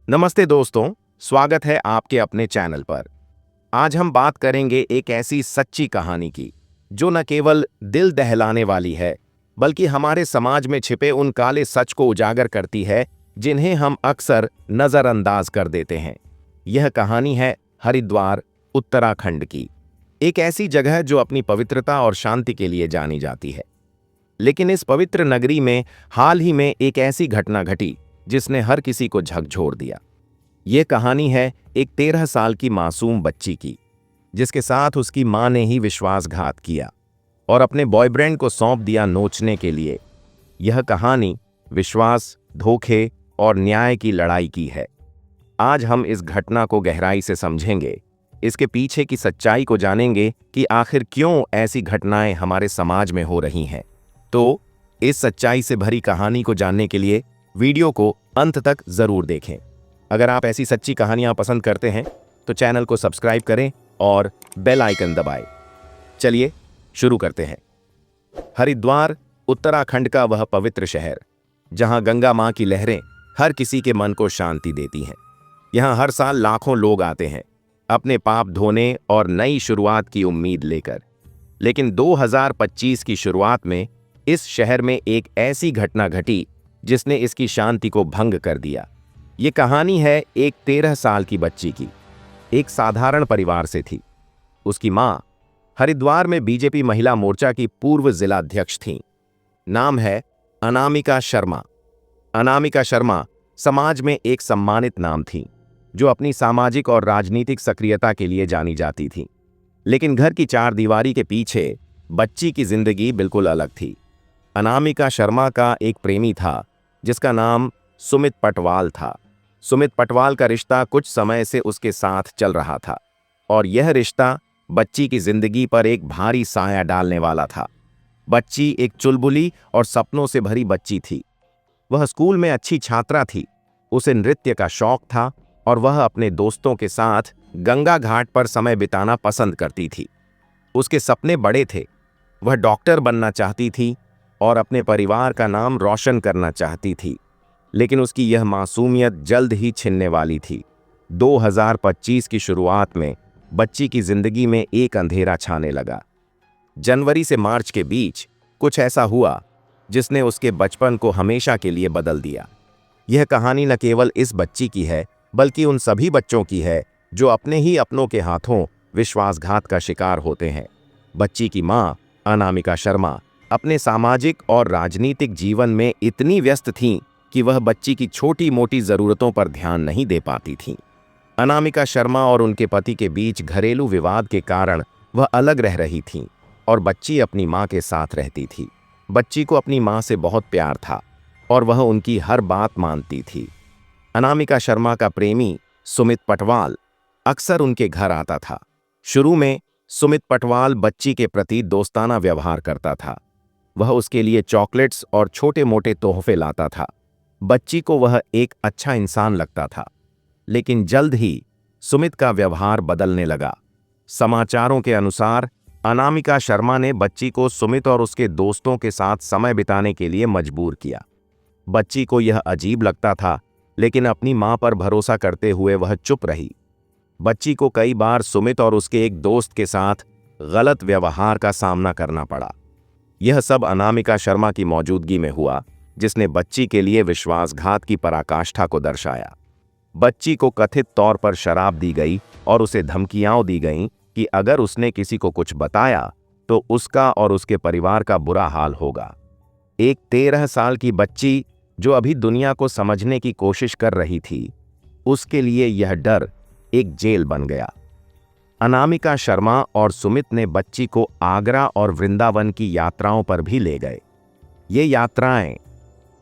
नमस्ते दोस्तों, स्वागत है आपके अपने चैनल पर। आज हम बात करेंगे एक ऐसी सच्ची कहानी की जो न केवल दिल दहलाने वाली है बल्कि हमारे समाज में छिपे उन काले सच को उजागर करती है जिन्हें हम अक्सर नजरअंदाज कर देते हैं। यह कहानी है हरिद्वार, उत्तराखंड की। एक ऐसी जगह जो अपनी पवित्रता और शांति के लिए जानी जाती है। लेकिन इस पवित्र नगरी में हाल ही में एक ऐसी घटना घटी जिसने हर किसी को झकझोर दिया। ये कहानी है एक 13 साल की मासूम बच्ची की, जिसके साथ उसकी मां ने ही विश्वासघात किया और अपने बॉयफ्रेंड को सौंप दिया नोचने के लिए। यह कहानी विश्वास, धोखे और न्याय की लड़ाई की है। आज हम इस घटना को गहराई से समझेंगे, इसके पीछे की सच्चाई को जानेंगे कि आखिर क्यों ऐसी घटनाएं हमारे समाज में हो रही हैं। तो इस सच्चाई से भरी कहानी को जानने के लिए वीडियो को अंत तक जरूर देखें। अगर आप ऐसी सच्ची कहानियां पसंद करते हैं तो चैनल को सब्सक्राइब करें और बेल आइकन दबाएं। चलिए शुरू करते हैं। हरिद्वार, उत्तराखंड का वह पवित्र शहर जहां गंगा मां की लहरें हर किसी के मन को शांति देती हैं। यहां हर साल लाखों लोग आते हैं अपने पाप धोने और नई शुरुआत की उम्मीद लेकर। लेकिन 2025 की शुरुआत में इस शहर में एक ऐसी घटना घटी जिसने इसकी शांति को भंग कर दिया। ये कहानी है एक 13 साल की बच्ची की। एक साधारण परिवार से थी। उसकी मां हरिद्वार में बीजेपी महिला मोर्चा की पूर्व जिलाध्यक्ष थीं। नाम है अनामिका शर्मा। अनामिका शर्मा समाज में एक सम्मानित नाम थी, जो अपनी सामाजिक और राजनीतिक सक्रियता के लिए जानी जाती थी। लेकिन घर की चार दीवारी के पीछे बच्ची की जिंदगी बिल्कुल अलग थी। अनामिका शर्मा का एक प्रेमी था जिसका नाम सुमित पटवाल था। सुमित पटवाल का रिश्ता कुछ समय से उसके साथ चल रहा था और यह रिश्ता बच्ची की जिंदगी पर एक भारी साया डालने वाला था। बच्ची एक चुलबुली और सपनों से भरी बच्ची थी। वह स्कूल में अच्छी छात्रा थी। उसे नृत्य का शौक था और वह अपने दोस्तों के साथ गंगा घाट पर समय बिताना पसंद करती थी। उसके सपने बड़े थे। वह डॉक्टर बनना चाहती थी और अपने परिवार का नाम रोशन करना चाहती थी। लेकिन उसकी यह मासूमियत जल्द ही छिनने वाली थी। 2025 की शुरुआत में बच्ची की जिंदगी में एक अंधेरा छाने लगा। जनवरी से मार्च के बीच कुछ ऐसा हुआ जिसने उसके बचपन को हमेशा के लिए बदल दिया। यह कहानी न केवल इस बच्ची की है बल्कि उन सभी बच्चों की है जो अपने ही अपनों के हाथों विश्वासघात का शिकार होते हैं। बच्ची की मां अनामिका शर्मा अपने सामाजिक और राजनीतिक जीवन में इतनी व्यस्त थीं कि वह बच्ची की छोटी मोटी जरूरतों पर ध्यान नहीं दे पाती थीं। अनामिका शर्मा और उनके पति के बीच घरेलू विवाद के कारण वह अलग रह रही थीं और बच्ची अपनी मां के साथ रहती थी। बच्ची को अपनी मां से बहुत प्यार था और वह उनकी हर बात मानती थी। अनामिका शर्मा का प्रेमी सुमित पटवाल अक्सर उनके घर आता था। शुरू में सुमित पटवाल बच्ची के प्रति दोस्ताना व्यवहार करता था। वह उसके लिए चॉकलेट्स और छोटे मोटे तोहफे लाता था। बच्ची को वह एक अच्छा इंसान लगता था। लेकिन जल्द ही सुमित का व्यवहार बदलने लगा। समाचारों के अनुसार अनामिका शर्मा ने बच्ची को सुमित और उसके दोस्तों के साथ समय बिताने के लिए मजबूर किया। बच्ची को यह अजीब लगता था, लेकिन अपनी मां पर भरोसा करते हुए वह चुप रही। बच्ची को कई बार सुमित और उसके एक दोस्त के साथ गलत व्यवहार का सामना करना पड़ा। यह सब अनामिका शर्मा की मौजूदगी में हुआ, जिसने बच्ची के लिए विश्वासघात की पराकाष्ठा को दर्शाया। बच्ची को कथित तौर पर शराब दी गई और उसे धमकियां दी गईं कि अगर उसने किसी को कुछ बताया तो उसका और उसके परिवार का बुरा हाल होगा। एक 13 साल की बच्ची जो अभी दुनिया को समझने की कोशिश कर रही थी, उसके लिए यह डर एक जेल बन गया। अनामिका शर्मा और सुमित ने बच्ची को आगरा और वृंदावन की यात्राओं पर भी ले गए। ये यात्राएं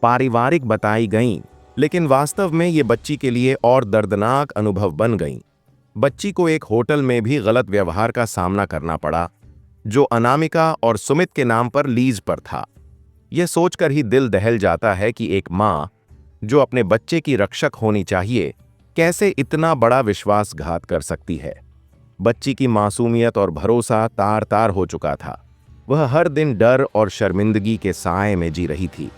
पारिवारिक बताई गईं, लेकिन वास्तव में ये बच्ची के लिए और दर्दनाक अनुभव बन गईं। बच्ची को एक होटल में भी गलत व्यवहार का सामना करना पड़ा, जो अनामिका और सुमित के नाम पर लीज पर था। यह सोचकर ही दिल दहल जाता है कि एक मां जो अपने बच्चे की रक्षक होनी चाहिए, कैसे इतना बड़ा विश्वासघात कर सकती है। बच्ची की मासूमियत और भरोसा तार तार हो चुका था। वह हर दिन डर और शर्मिंदगी के साए में जी रही थी।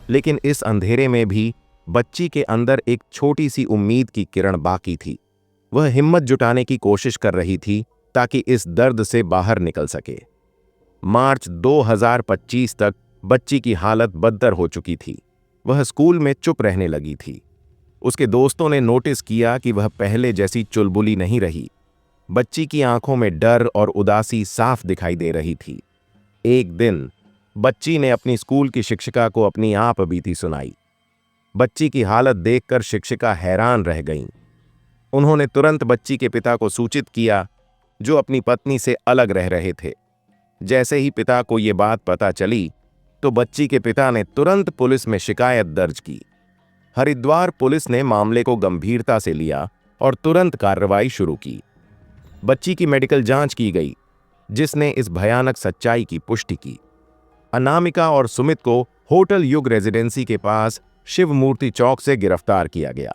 लेकिन इस अंधेरे में भी बच्ची के अंदर एक छोटी सी उम्मीद की किरण बाकी थी। वह हिम्मत जुटाने की कोशिश कर रही थी ताकि इस दर्द से बाहर निकल सके। मार्च 2025 तक बच्ची की हालत बदतर हो चुकी थी। वह स्कूल में चुप रहने लगी थी। उसके दोस्तों ने नोटिस किया कि वह पहले जैसी चुलबुली नहीं रही। बच्ची की आंखों में डर और उदासी साफ दिखाई दे रही थी। एक दिन बच्ची ने अपनी स्कूल की शिक्षिका को अपनी आप बीती सुनाई। बच्ची की हालत देखकर शिक्षिका हैरान रह गईं। उन्होंने तुरंत बच्ची के पिता को सूचित किया, जो अपनी पत्नी से अलग रह रहे थे। जैसे ही पिता को ये बात पता चली तो बच्ची के पिता ने तुरंत पुलिस में शिकायत दर्ज की। हरिद्वार पुलिस ने मामले को गंभीरता से लिया और तुरंत कार्रवाई शुरू की। बच्ची की मेडिकल जांच की गई, जिसने इस भयानक सच्चाई की पुष्टि की। अनामिका और सुमित को होटल युग रेजिडेंसी के पास शिवमूर्ति चौक से गिरफ्तार किया गया।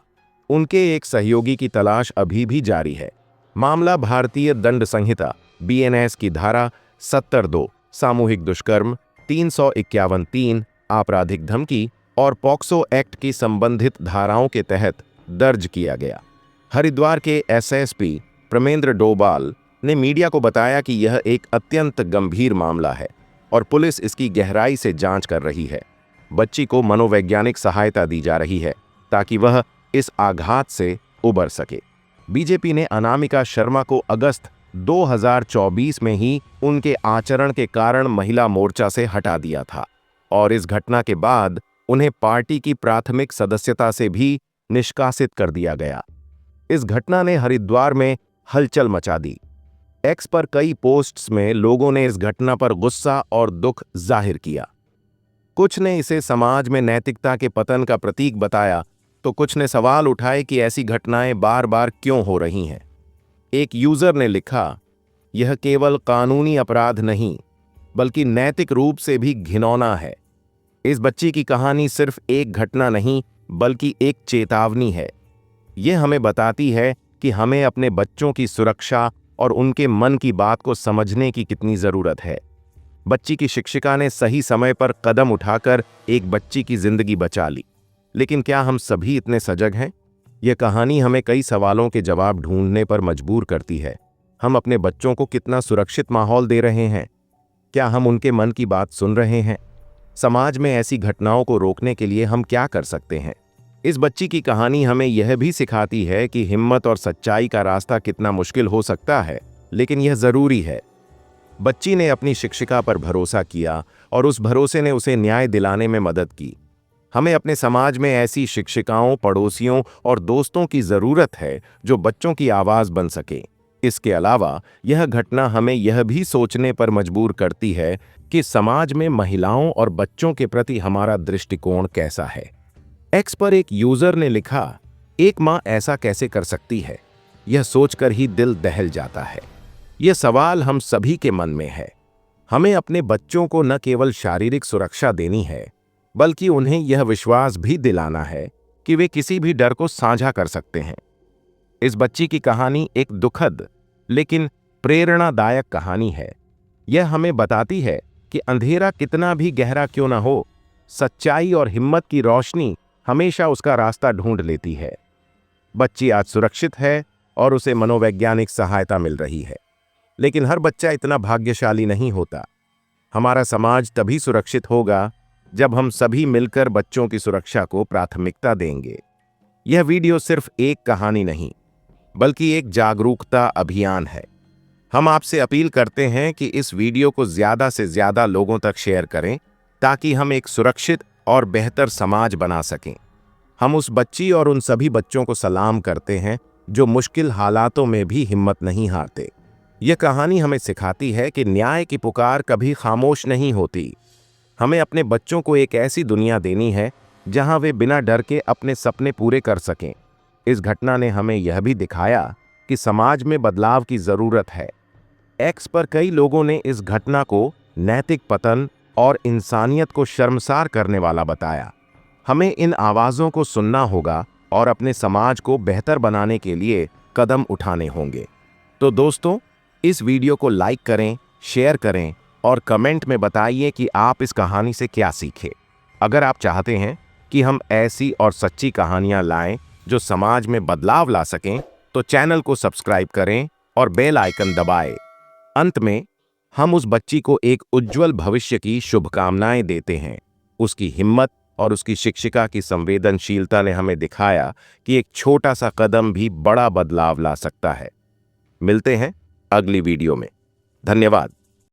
उनके एक सहयोगी की तलाश अभी भी जारी है। मामला भारतीय दंड संहिता BNS की धारा 70(2) सामूहिक दुष्कर्म, 351(3) आपराधिक धमकी और पॉक्सो एक्ट की संबंधित धाराओं के तहत दर्ज किया गया। हरिद्वार के SSP प्रमेंद्र डोभाल ने मीडिया को बताया कि यह एक अत्यंत गंभीर मामला है और पुलिस इसकी गहराई से जांच कर रही है। बच्ची को मनोवैज्ञानिक सहायता दी जा रही है ताकि वह इस आघात से उबर सके। बीजेपी ने अनामिका शर्मा को अगस्त 2024 में ही उनके आचरण के कारण महिला मोर्चा से हटा दिया था और इस घटना के बाद उन्हें पार्टी की प्राथमिक सदस्यता से भी निष्कासित कर दिया गया। इस घटना ने हरिद्वार में हलचल मचा दी। एक्स पर कई पोस्ट्स में लोगों ने इस घटना पर गुस्सा और दुख जाहिर किया। कुछ ने इसे समाज में नैतिकता के पतन का प्रतीक बताया, तो कुछ ने सवाल उठाए कि ऐसी घटनाएं बार बार क्यों हो रही हैं। एक यूजर ने लिखा, यह केवल कानूनी अपराध नहीं बल्कि नैतिक रूप से भी घिनौना है। इस बच्ची की कहानी सिर्फ एक घटना नहीं बल्कि एक चेतावनी है। यह हमें बताती है कि हमें अपने बच्चों की सुरक्षा और उनके मन की बात को समझने की कितनी जरूरत है। बच्ची की शिक्षिका ने सही समय पर कदम उठाकर एक बच्ची की जिंदगी बचा ली, लेकिन क्या हम सभी इतने सजग हैं? यह कहानी हमें कई सवालों के जवाब ढूंढने पर मजबूर करती है। हम अपने बच्चों को कितना सुरक्षित माहौल दे रहे हैं? क्या हम उनके मन की बात सुन रहे हैं? समाज में ऐसी घटनाओं को रोकने के लिए हम क्या कर सकते हैं? इस बच्ची की कहानी हमें यह भी सिखाती है कि हिम्मत और सच्चाई का रास्ता कितना मुश्किल हो सकता है, लेकिन यह जरूरी है। बच्ची ने अपनी शिक्षिका पर भरोसा किया और उस भरोसे ने उसे न्याय दिलाने में मदद की। हमें अपने समाज में ऐसी शिक्षिकाओं, पड़ोसियों और दोस्तों की जरूरत है जो बच्चों की आवाज बन सके। इसके अलावा यह घटना हमें यह भी सोचने पर मजबूर करती है कि समाज में महिलाओं और बच्चों के प्रति हमारा दृष्टिकोण कैसा है। एक्स पर एक यूजर ने लिखा, एक मां ऐसा कैसे कर सकती है? यह सोचकर ही दिल दहल जाता है। यह सवाल हम सभी के मन में है। हमें अपने बच्चों को न केवल शारीरिक सुरक्षा देनी है, बल्कि उन्हें यह विश्वास भी दिलाना है कि वे किसी भी डर को साझा कर सकते हैं। इस बच्ची की कहानी एक दुखद लेकिन प्रेरणादायक कहानी है। यह हमें बताती है कि अंधेरा कितना भी गहरा क्यों न हो, सच्चाई और हिम्मत की रोशनी हमेशा उसका रास्ता ढूंढ लेती है। बच्ची आज सुरक्षित है और उसे मनोवैज्ञानिक सहायता मिल रही है, लेकिन हर बच्चा इतना भाग्यशाली नहीं होता। हमारा समाज तभी सुरक्षित होगा जब हम सभी मिलकर बच्चों की सुरक्षा को प्राथमिकता देंगे। यह वीडियो सिर्फ एक कहानी नहीं, बल्कि एक जागरूकता अभियान है। हम आपसे अपील करते हैं कि इस वीडियो को ज्यादा से ज्यादा लोगों तक शेयर करें, ताकि हम एक सुरक्षित और बेहतर समाज बना सकें। हम उस बच्ची और उन सभी बच्चों को सलाम करते हैं जो मुश्किल हालातों में भी हिम्मत नहीं हारते। यह कहानी हमें सिखाती है कि न्याय की पुकार कभी खामोश नहीं होती। हमें अपने बच्चों को एक ऐसी दुनिया देनी है जहां वे बिना डर के अपने सपने पूरे कर सकें। इस घटना ने हमें यह भी दिखाया कि समाज में बदलाव की जरूरत है। एक्स पर कई लोगों ने इस घटना को नैतिक पतन और इंसानियत को शर्मसार करने वाला बताया। हमें इन आवाज़ों को सुनना होगा और अपने समाज को बेहतर बनाने के लिए कदम उठाने होंगे। तो दोस्तों, इस वीडियो को लाइक करें, शेयर करें और कमेंट में बताइए कि आप इस कहानी से क्या सीखे। अगर आप चाहते हैं कि हम ऐसी और सच्ची कहानियां लाएं जो समाज में बदलाव ला सकें, तो चैनल को सब्सक्राइब करें और बेल आइकन दबाएं। अंत में हम उस बच्ची को एक उज्जवल भविष्य की शुभकामनाएं देते हैं। उसकी हिम्मत और उसकी शिक्षिका की संवेदनशीलता ने हमें दिखाया कि एक छोटा सा कदम भी बड़ा बदलाव ला सकता है। मिलते हैं अगली वीडियो में। धन्यवाद।